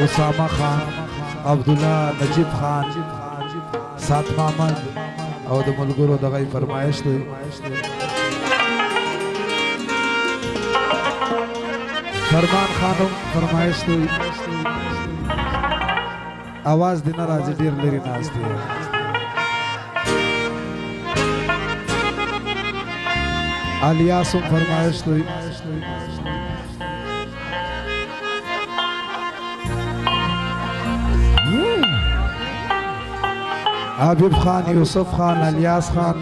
उसामा खान, अब्दुल्ला, नजीब खान, साथ मोहम्मद और द मुलगुरो दगाई फरमाइश दी। फरमान खानम फरमाइश दी। आवाज देना राजी डेर लेरी नाचती है। आलियासुम फरमाइश दी। आबिब खान, यूसुफ खान, अलियास खान,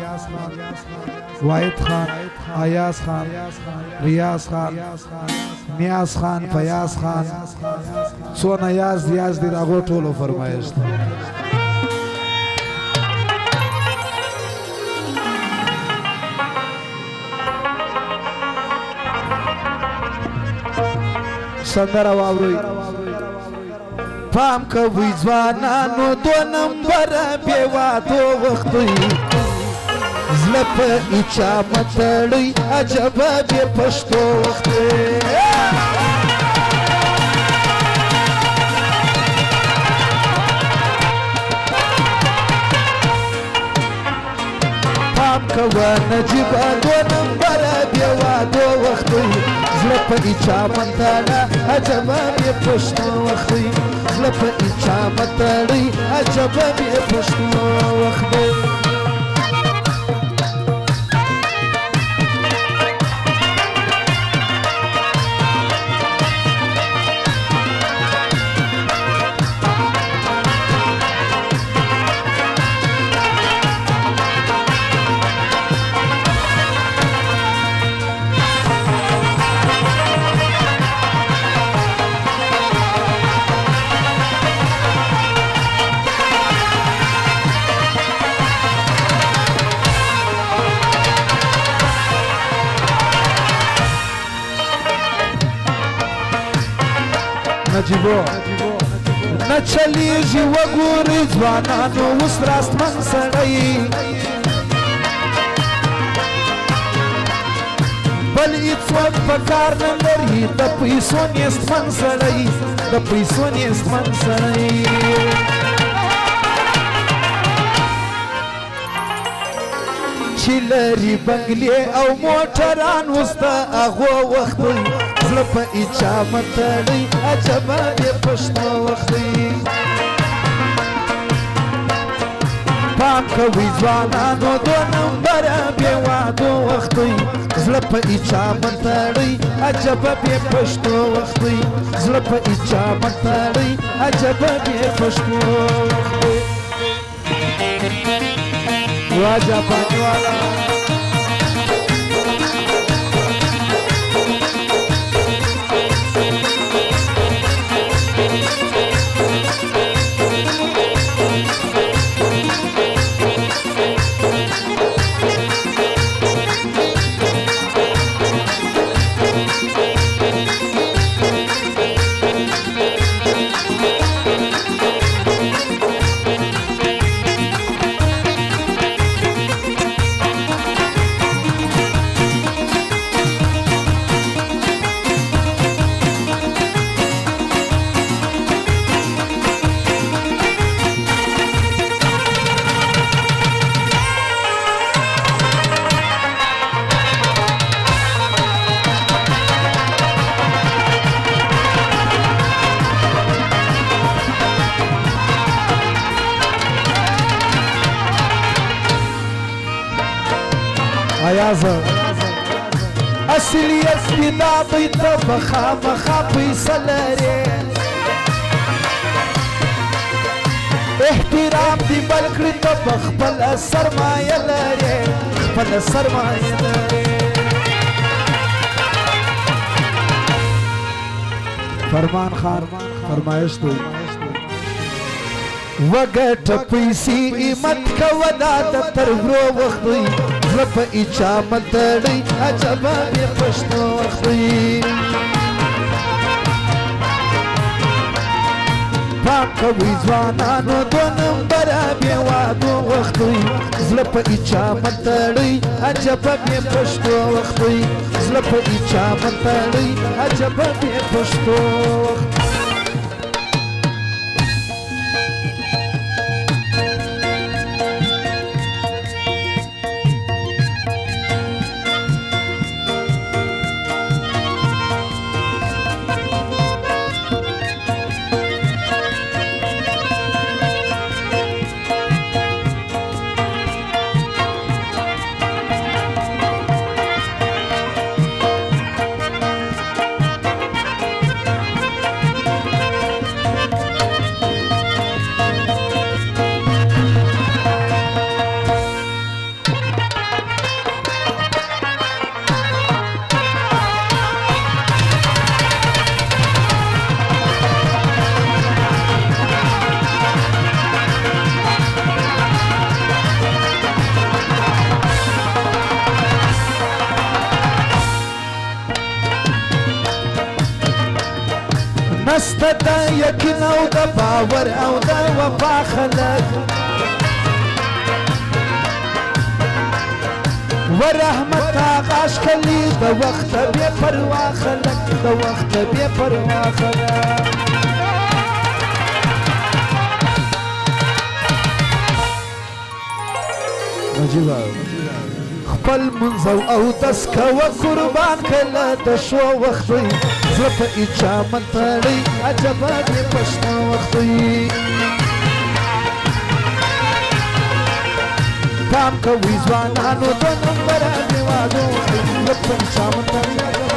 वाहिद खान, आयास खान, रियाज खान, नियाज खान, फयाज खान, सोना याज दियाज दी दागो टोलो फरमाइश दी। संदरा वावरोई पाम कवि ज़वानानो दो नंबर बेवा दो वक्तुई ज़लप इचा मतड़ी अजब बे पश्तो वक्तुई पाम कवा नजिबा दो नंबर बेवा दो वक्तुई ज़लप इचा मतड़ा अजब बे पश्तो वक्तुई ज़लप इचा मतड़ी अजब बे पश्तो वक्तुई नजीबो न चलीजी वगूरी ज़वानानो उस रास्त मन सड़ई बल इस वक्त पकार न लरी द पैसों नेस्त मन सड़ई द पैसों नेस्त मन सड़ई चिलरी बंगले औ मोटरान उस्ता अगो वक्तुई ज़लप इचा मतड़ी अजब बे पश्तो वक्तुई पाम कवि ज़वानानो दो नंबर बेवा दो वक्तुई ज़लप इचा मतड़ी अजब बे पश्तो वक्तुई ज़लप इचा मतड़ी अजब बे पश्तो वक्तुई वाजा पानी वाला असलियत पिदा बैत बखा मखा पैसलरे एहतिराम दी बलकड़ी तो बखपल सरमायलरे खपल सरमायलरे फरमान खान फरमाइश दो वगट पैसी मत कवदा तरब्रो वक्तुई ज़लप इचा मतड़ी अजब बे पश्तो वक्तुई पाम कवि ज़वानानो दो नंबर बेवा दो वक्तुई ज़लप इचा मतड़ी अजब बे पश्तो वक्तुई ज़लप इचा मतड़ी अजब बे पश्तो د یقین او د باور او د وفا خلک ورحمت آغاش کلی د وخت بے پروا خلک د وخت بے پروا خلک عجیبه خپل منځو او دس کوه قربان کله د شو وخت وي زړه په اجامت تړئ عجبه دې پښتو وخت وي پام کوئ ځوانانو د نمبر د وادو زړه په اجامت تړئ